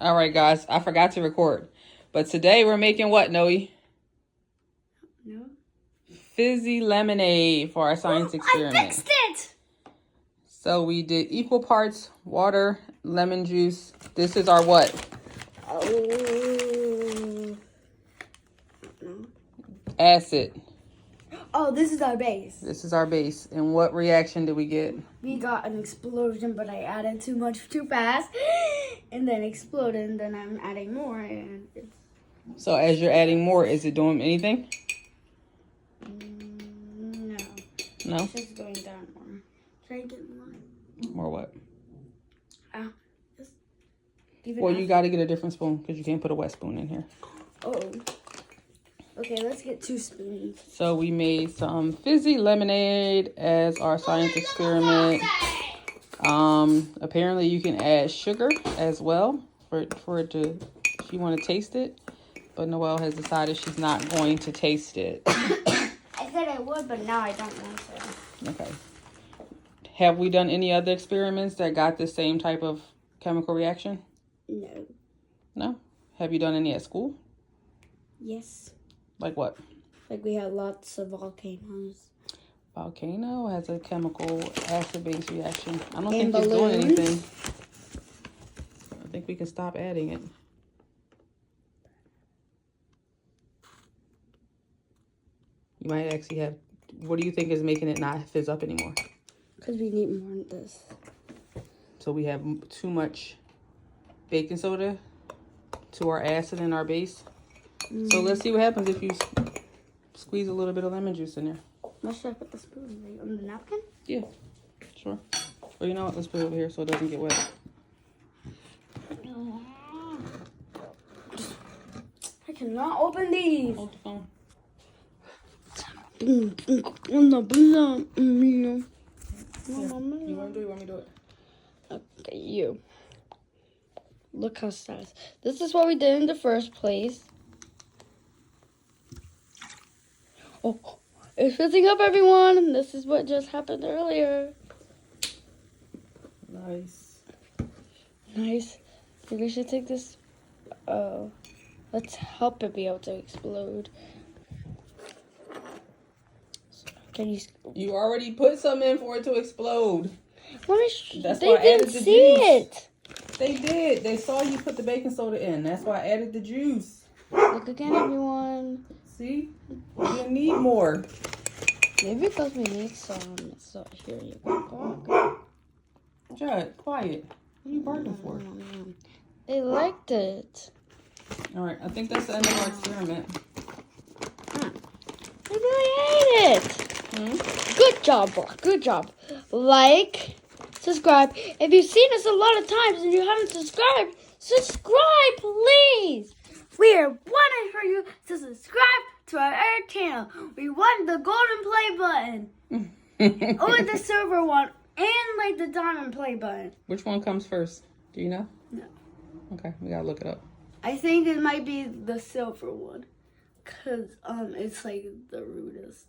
All right, guys. I forgot to record. But today we're making what, Noe? No. Fizzy lemonade for our science experiment. I fixed it! So we did equal parts water, lemon juice. This is our what? Oh. Acid. Oh, this is our base. This is our base. And what reaction did we get? We got an explosion, but I added too much too fast. And then exploded, and then I'm adding more. And it's... So as you're adding more, is it doing anything? No. No? It's just going down more. Try to get more. More what? Just even Well, you got to get a different spoon because you can't put a wet spoon in here. Oh. Okay, let's get 2 spoons. So we made some fizzy lemonade as our science experiment. Apparently you can add sugar as well for it to, if you want to taste it. But Noelle has decided she's not going to taste it. I said I would, but now I don't want to. Okay. Have we done any other experiments that got the same type of chemical reaction? No. No? Have you done any at school? Yes. Like what? Like we had lots of volcanoes. Volcano has a chemical acid-base reaction. I don't And think it's doing balloons. anything. I think we can stop adding it. You might actually have... What do you think is making it not fizz up anymore? Because we need more of this. So we have too much baking soda to our acid and our base. So let's see what happens if you squeeze a little bit of lemon juice in there. Where should I put the spoon? Like on the napkin? Yeah, sure. Or you know what? Let's put it over here so it doesn't get wet. I cannot open these. Hold the phone. You Yeah. You want to do it? You want me to do it? Okay, you. Look how fast. This is what we did in the first place. Oh, it's fizzing up, everyone. This is what just happened earlier. Nice. Nice. Maybe I should take this. Oh, let's help it be able to explode. Can you? You already put some in for it to explode. That's They why I added didn't the see juice. it. They did. They saw you put the baking soda in. That's why I added the juice. Look again, everyone. See? You need more. Maybe because we need some. So here you go. Judd, quiet. What are you barking for? They liked it. All right, I think that's the end of our experiment. They really ate it. Good job, Brock. Good job. Like, subscribe. If you've seen us a lot of times and you haven't subscribed, subscribe, please. We are wanting for you to subscribe to our channel. We want the golden play button. Or the silver one. And like the diamond play button. Which one comes first? Do you know? No. Okay, we gotta look it up. I think it might be the silver one. Cause it's like the rudest.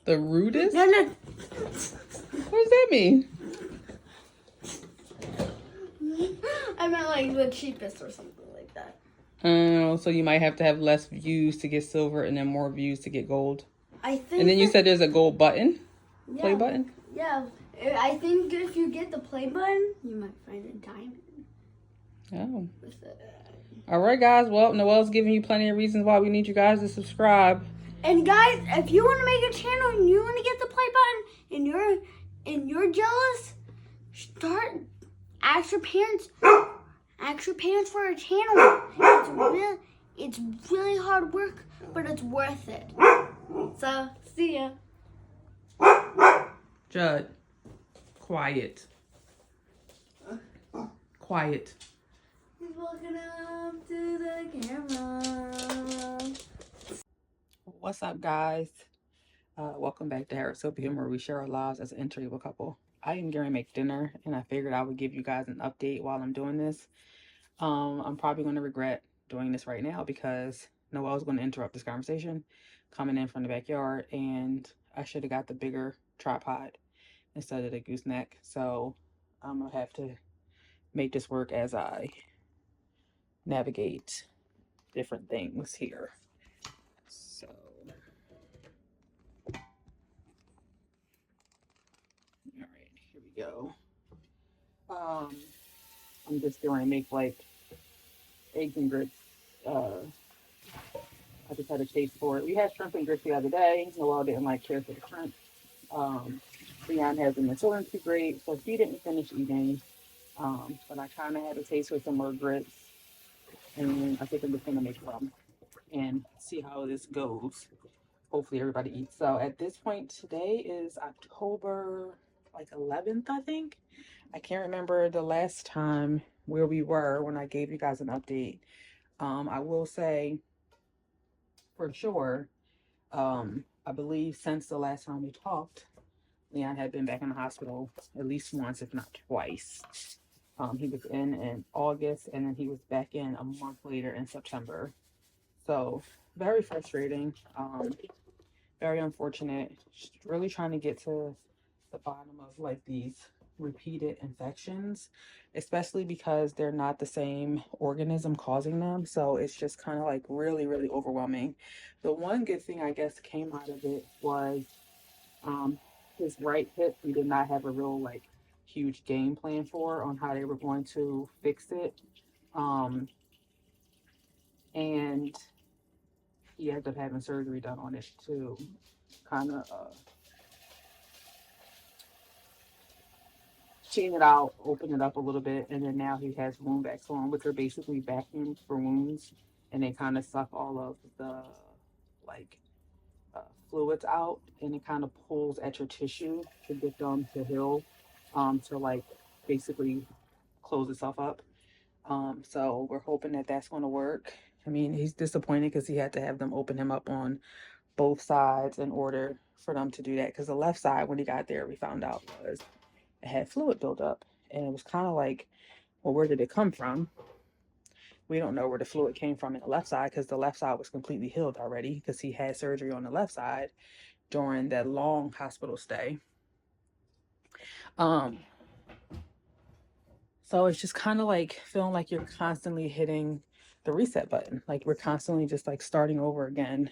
The rudest? No. What does that mean? I meant like the cheapest or something like that. Oh, so you might have to have less views to get silver and then more views to get gold. I think. And then you said there's a gold button? Yeah, Play button? Yeah. I think if you get the play button, you might find a diamond. Oh. With it. All right, guys. Well, Noelle's giving you plenty of reasons why we need you guys to subscribe. And guys, if you want to make a channel and you want to get the play button and you're jealous, ask your parents for a channel. It's really hard work, but it's worth it. So, see ya. Judd, quiet. Quiet. He's walking up to the camera. What's up, guys? Welcome back to Harris Opium, where we share our lives as an entry-level couple. I am going to make dinner, and I figured I would give you guys an update while I'm doing this. I'm probably going to regret doing this right now because Noelle's going to interrupt this conversation coming in from the backyard, and I should have got the bigger tripod instead of the gooseneck. So I'm going to have to make this work as I navigate different things here. So, all right, here we go. Um, I'm just going to make like eggs and grits. Uh, I just had a taste for it. We had shrimp and grits the other day. Noelle didn't like care for the shrimp. Um, Leon hasn't been feeling too great, so he didn't finish eating. But I kind of had a taste with some more grits, and I think I'm just gonna make some and see how this goes. Hopefully everybody eats. So at this point, today is October like 11th, I think. I can't remember the last time where we were when I gave you guys an update. I will say for sure, I believe since the last time we talked, Leon had been back in the hospital at least once, if not twice. He was in August, and then he was back in a month later in September. So very frustrating, very unfortunate. Just really trying to get to the bottom of like these repeated infections, especially because they're not the same organism causing them. So it's just kind of like really, really overwhelming. The one good thing I guess came out of it was um, his right hip. We did not have a real like huge game plan for on how they were going to fix it. Um, and he ended up having surgery done on it to kind of clean it out, open it up a little bit, and then now he has wound vacs on, which are basically vacuums for wounds, and they kind of suck all of the like uh, fluids out, and it kind of pulls at your tissue to get them to heal, to like basically close itself up. So we're hoping that that's going to work. I mean, he's disappointed because he had to have them open him up on both sides in order for them to do that. Because the left side, when he got there, we found out was it had fluid buildup, and it was kind of like, well, where did it come from? We don't know where the fluid came from in the left side because the left side was completely healed already because he had surgery on the left side during that long hospital stay. Um, so it's just kind of like feeling like you're constantly hitting the reset button. Like we're constantly just like starting over again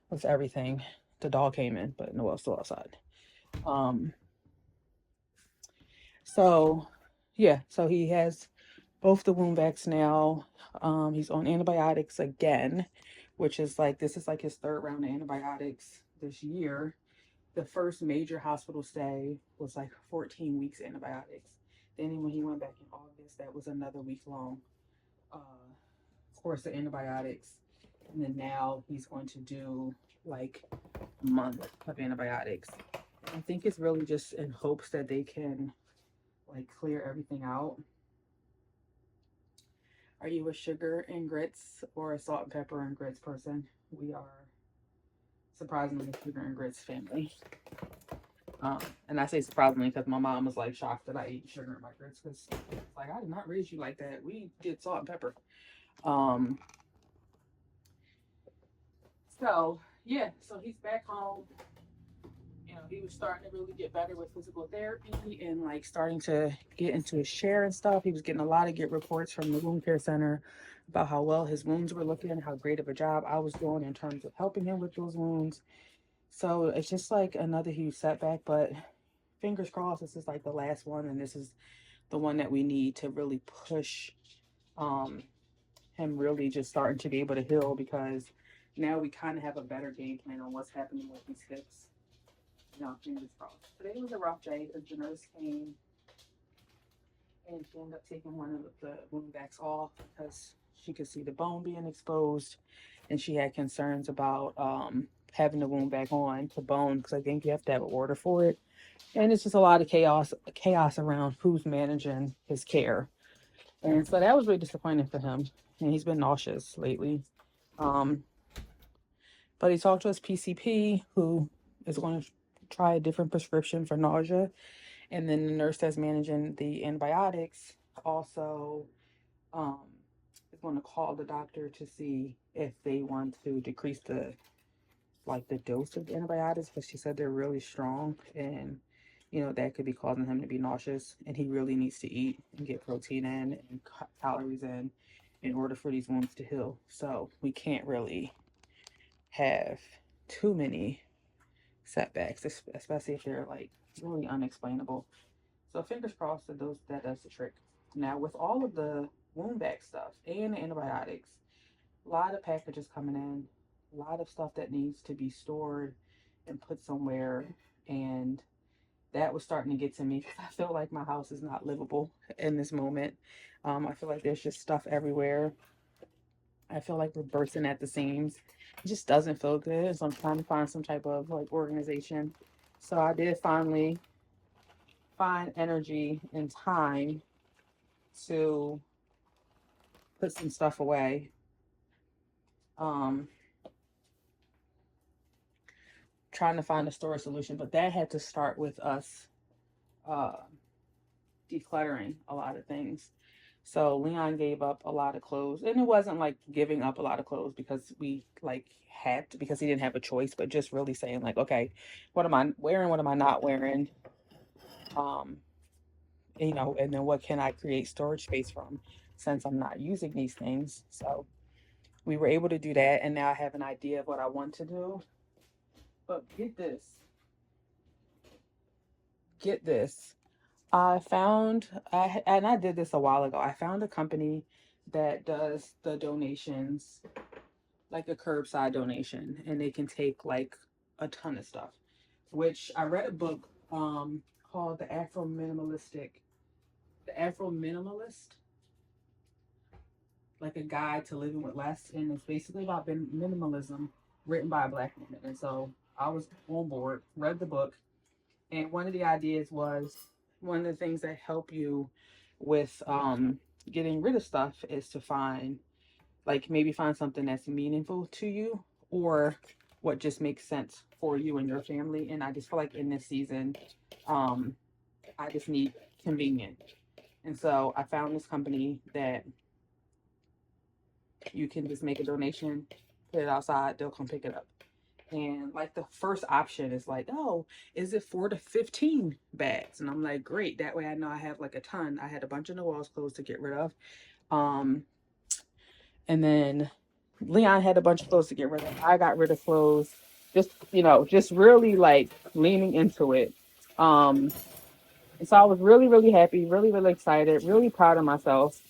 with everything. The dog came in, but Noel's still outside. Um, so yeah, so he has both the wound vacs now. He's on antibiotics again, which is like this is like his third round of antibiotics this year. The first major hospital stay was like 14 weeks antibiotics. Then when he went back in August, that was another week long course of antibiotics. And then now he's going to do like a month of antibiotics. I think it's really just in hopes that they can like clear everything out. Are you a sugar and grits or a salt and pepper and grits person? We are surprisingly a sugar and grits family. And I say surprisingly because my mom was like shocked that I ate sugar in my grits because it's like I did not raise you like that. We did salt and pepper. Um, so yeah, so he's back home. You know, he was starting to really get better with physical therapy and like starting to get into his chair and stuff. He was getting a lot of good reports from the wound care center about how well his wounds were looking, how great of a job I was doing in terms of helping him with those wounds. So it's just like another huge setback, but fingers crossed this is like the last one and this is the one that we need to really push um him really just starting to be able to heal because now we kind of have a better game plan on what's happening with these hips. You know, fingers crossed. Today was a rough day because the nurse came and she ended up taking one of the wound vacs off because she could see the bone being exposed and she had concerns about having the wound back on to bone because I think you have to have an order for it. And it's just a lot of chaos around who's managing his care. And so that was really disappointing for him. And he's been nauseous lately. Um, but he talked to his PCP, who is going to try a different prescription for nausea. And then the nurse that's managing the antibiotics also um, is going to call the doctor to see if they want to decrease the like the dose of the antibiotics because she said they're really strong and you know that could be causing him to be nauseous and he really needs to eat and get protein in and calories in in order for these wounds to heal. So we can't really have too many setbacks, especially if they're like really unexplainable. So fingers crossed that that does the trick. Now with all of the wound vac stuff and the antibiotics, a lot of packages coming in, a lot of stuff that needs to be stored and put somewhere, and that was starting to get to me because I feel like my house is not livable in this moment. I feel like there's just stuff everywhere. I feel like we're bursting at the seams. It just doesn't feel good. So I'm trying to find some type of like organization. So I did finally find energy and time to put some stuff away. Um, Trying to find a storage solution, but that had to start with us uh, decluttering a lot of things. So Leon gave up a lot of clothes, and it wasn't like giving up a lot of clothes because we like had to, because he didn't have a choice, but just really saying like, okay, what am I wearing? What am I not wearing? Um, and then what can I create storage space from since I'm not using these things? So we were able to do that, and now I have an idea of what I want to do. But get this. And I did this a while ago. I found a company that does the donations, like a curbside donation, and they can take like a ton of stuff. Which I read a book called The Afro Minimalist, like a guide to living with less, and it's basically about minimalism, written by a black woman. And so I was on board, read the book, and one of the ideas was one of the things that help you with getting rid of stuff is to find, like, maybe find something that's meaningful to you, or what just makes sense for you and your family. And I just feel like in this season, um I just need convenient. And so I found this company that you can just make a donation, put it outside, they'll come pick it up. And like the first option is like, oh, is it 4 to 15 bags? And I'm like, great. That way I know I have like a ton. I had a bunch of Noel's clothes to get rid of. Um, and then Leon had a bunch of clothes to get rid of. I got rid of clothes. Just really like leaning into it. Um, and so I was really, really happy, really, really excited, really proud of myself.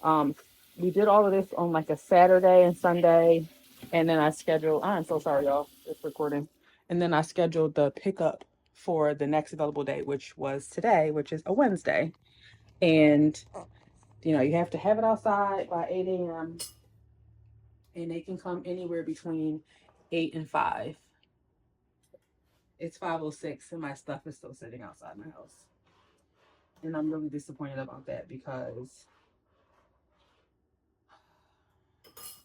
Um, we did all of this on like a Saturday and Sunday, and then I'm so sorry, y'all. It's recording. And then I scheduled the pickup for the next available day, which was today, which is a Wednesday. And you have to have it outside by 8 a.m. and they can come anywhere between 8 and 5. It's 5:06, and my stuff is still sitting outside my house, and I'm really disappointed about that because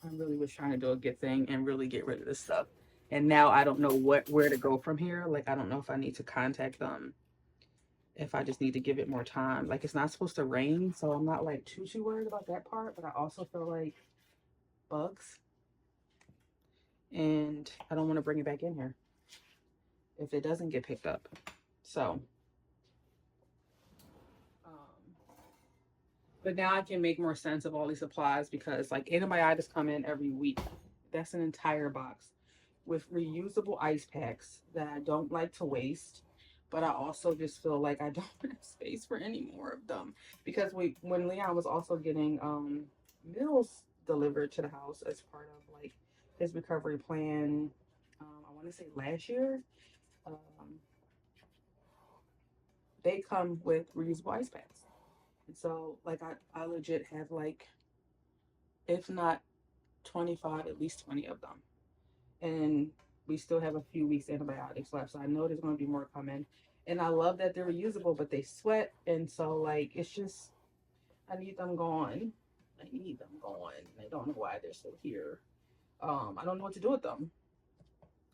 I really was trying to do a good thing and really get rid of this stuff. And now I don't know where to go from here. Like I don't know if I need to contact them, if I just need to give it more time. Like it's not supposed to rain, so I'm not like too worried about that part. But I also feel like bugs, and I don't want to bring it back in here if it doesn't get picked up. So, um, but now I can make more sense of all these supplies because like antibiotics come in every week. That's an entire box with reusable ice packs that I don't like to waste, but I also just feel like I don't have space for any more of them because when Leon was also getting meals delivered to the house as part of like his recovery plan, I want to say last year, um, they come with reusable ice packs, and so like I legit have like, if not 25, at least 20 of them. And we still have a few weeks antibiotics left. So I know there's going to be more coming. And I love that they're reusable, but they sweat. And so, like, it's just, I need them gone. I need them gone. I don't know why they're still here. I don't know what to do with them.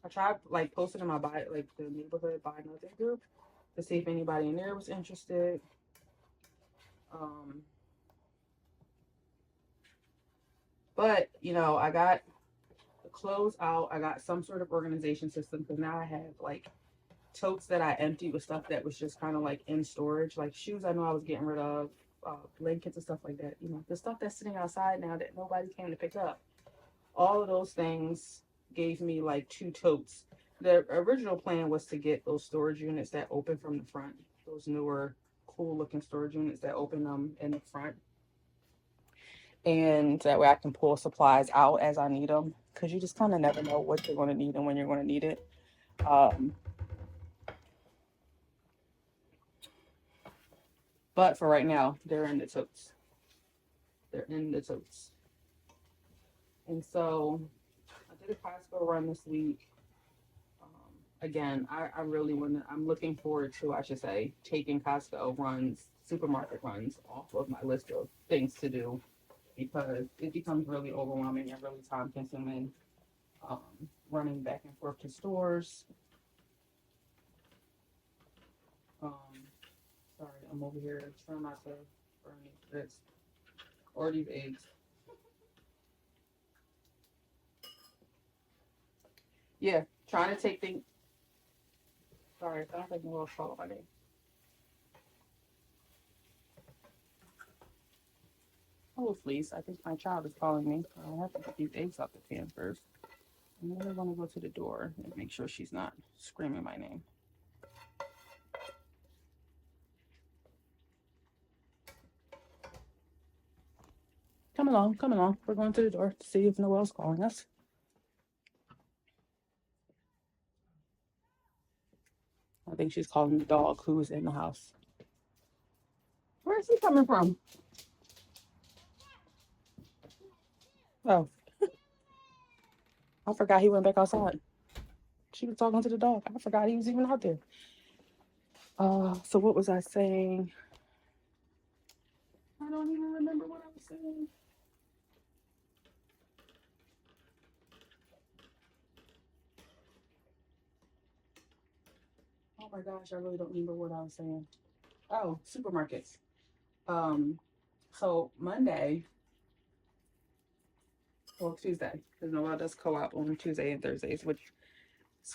I tried, like, posting in my like, the neighborhood buy nothing group to see if anybody in there was interested. Um, but, I got the clothes out. I got some sort of organization system because now I have, like, totes that I emptied with stuff that was just kind of like in storage, like shoes I know I was getting rid of. blankets and stuff like that. You know, the stuff that's sitting outside now that nobody came to pick up. All of those things gave me like 2 totes. The original plan was to get those storage units that open from the front, those newer, cool looking storage units that open in the front. And that way I can pull supplies out as I need them. Because you just kind of never know what you're going to need and when you're going to need it. Um, but for right now, they're in the totes. They're in the totes. And so I did a Costco run this week. Again, I really want to, I'm looking forward to, I should say, taking Costco runs, supermarket runs off of my list of things to do because it becomes really overwhelming and really time consuming um, running back and forth to stores. Um, sorry, I'm over here trying not to burn these grits or these eggs. Yeah, trying to take things. Sorry, I don't think I'm going to follow my name. Oh, please. I think my child is calling me. I'll have to get these eggs off the pan first. And then I want to go to the door and make sure she's not screaming my name. Come along, come along. We're going to the door to see if Noelle's calling us. I think she's calling the dog who's in the house. Where is he coming from? Oh, I forgot he went back outside. She was talking to the dog. I forgot he was even out there. So what was I saying? I don't even remember what I was saying. Oh my gosh, I really don't remember what I was saying. Oh, supermarkets. So Monday, well Tuesday, because Noelle does co-op on Tuesday and Thursdays, which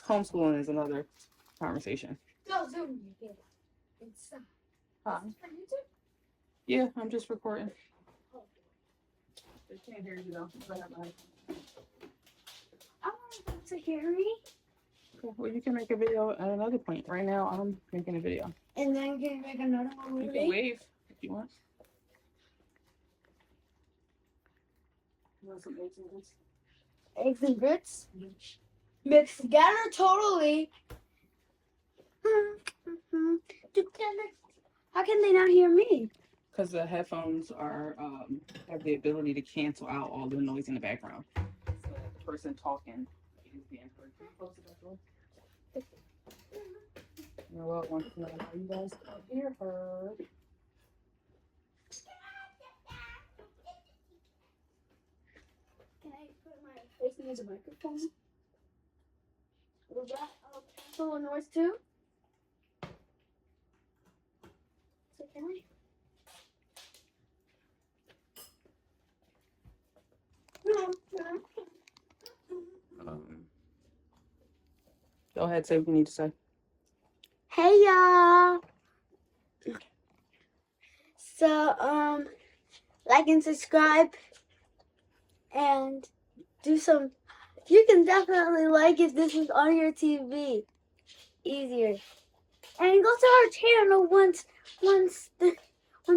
homeschooling is another conversation. No, Zoom. It's Huh? for YouTube. Yeah, I'm just recording. They can't hear you though. I have my- I want to hear me. Okay, well, you can make a video at another point. Right now, I'm making a video. And then can you make another one You with can me? wave if you want. You want some eggs and grits? Eggs and grits? Mixed together totally. Together. How can they not hear me? Because the headphones are have the ability to cancel out all the noise in the background, so that the person talking is being heard. Can you close the back door? Noelle wants to know how you guys can hear her. Can I put my face near the microphone? Will that cancel the noise too? So can I? Go ahead, say what you need to say. Hey y'all. So like and subscribe and do some. You can definitely like if this is on your TV. Easier. And go to our channel once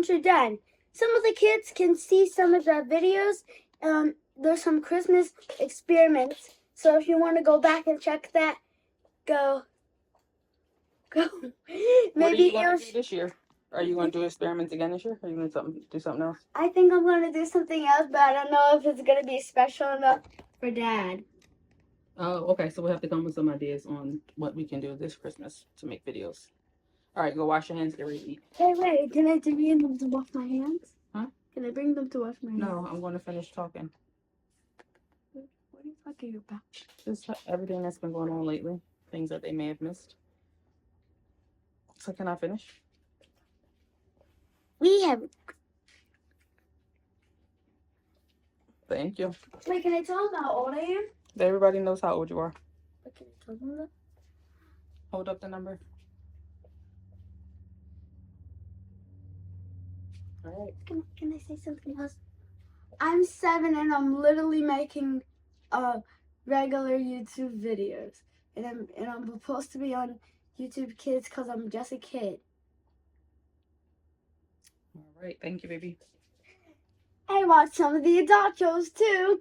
you're done. Some of the kids can see some of the videos. There's some Christmas experiments. So if you want to go back and check that, go. What are you going to do this year? Are you going to do experiments again this year? Or are you going to do something else? I think I'm going to do something else, but I don't know if it's going to be special enough for Dad. Oh, okay. So we'll have to come with some ideas on what we can do this Christmas to make videos. All right, go wash your hands, get ready to eat. Hey, wait, can I bring them to wash my hands? Huh? Can I bring them to wash my hands? No, I'm going to finish talking. What are you talking about? Just everything that's been going on lately, things that they may have missed. So can I finish? We have. Thank you. Wait, can I tell them how old I am? Everybody knows how old you are. But can I tell them that? Hold up the number. All right. Can I say something else? I'm 7 and I'm literally making regular YouTube videos, and I'm supposed to be on YouTube Kids because I'm just a kid. All right. Thank you, baby. I watch some of the adult shows too.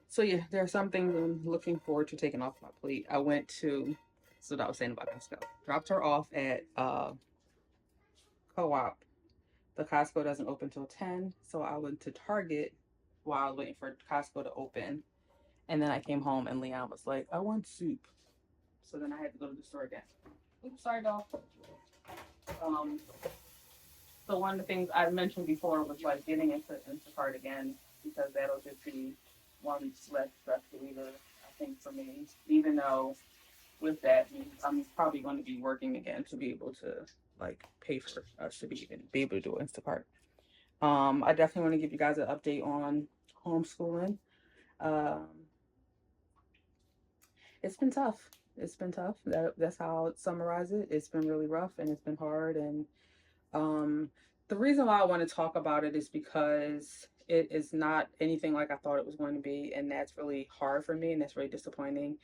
So yeah, there are some things I'm looking forward to taking off my plate. I went to, so that I was saying about Costco. Dropped her off at Co-op. The Costco doesn't open till 10, so I went to Target while I was waiting for Costco to open. And then I came home and Leon was like, I want soup. So then I had to go to the store again. Oops, sorry, dog. Um, so one of the things I mentioned before was like getting into Instacart again because that'll just be one less stress reliever, I think, for me. Even though with that, I'm probably going to be working again to be able to like pay for us to be able to do Instacart. I definitely want to give you guys an update on homeschooling. Um, it's been tough. It's been tough. That's how I'd summarize it. It's been really rough and it's been hard. And um, the reason why I want to talk about it is because it is not anything like I thought it was going to be, and that's really hard for me, and that's really disappointing.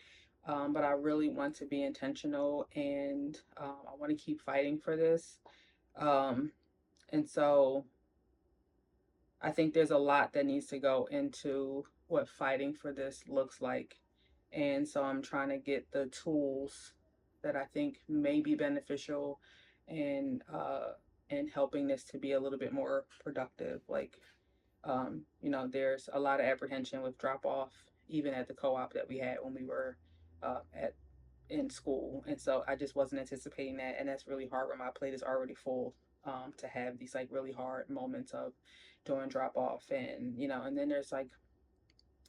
But I really want to be intentional, and I want to keep fighting for this. Um, and so I think there's a lot that needs to go into what fighting for this looks like. And so I'm trying to get the tools that I think may be beneficial and helping this to be a little bit more productive. Like there's a lot of apprehension with drop off, even at the co-op that we had when we were at in school, and so I just wasn't anticipating that, and that's really hard when my plate is already full. To have these like really hard moments of doing drop off, and and then there's like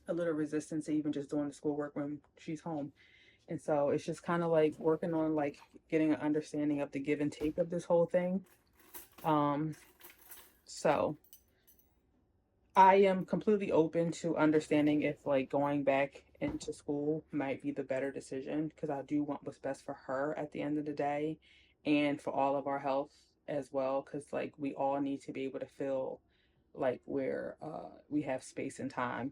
a little resistance to even just doing the schoolwork when she's home, and so it's just kind of like working on like getting an understanding of the give and take of this whole thing. Um, so I am completely open to understanding if like going back into school might be the better decision because I do want what's best for her at the end of the day and for all of our health as well because like we all need to be able to feel like we have space and time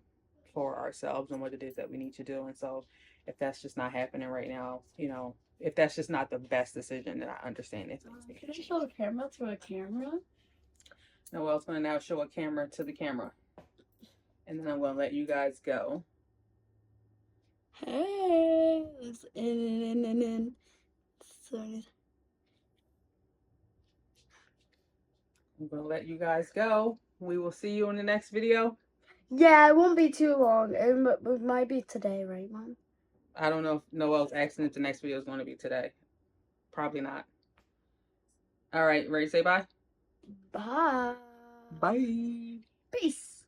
for ourselves and what it is that we need to do. And so if that's just not happening right now, if that's just not the best decision, then I understand if things need Can I to show change. a camera through a camera? Noelle's going to now show a camera to the camera. And then I'm going to let you guys go. Hey, let's in. Sorry. I'm going to let you guys go. We will see you in the next video. Yeah, it won't be too long. It might be today, right, Mom? I don't know if Noelle's asking if the next video is going to be today. Probably not. All right, ready to say bye? Bye. Bye. Peace.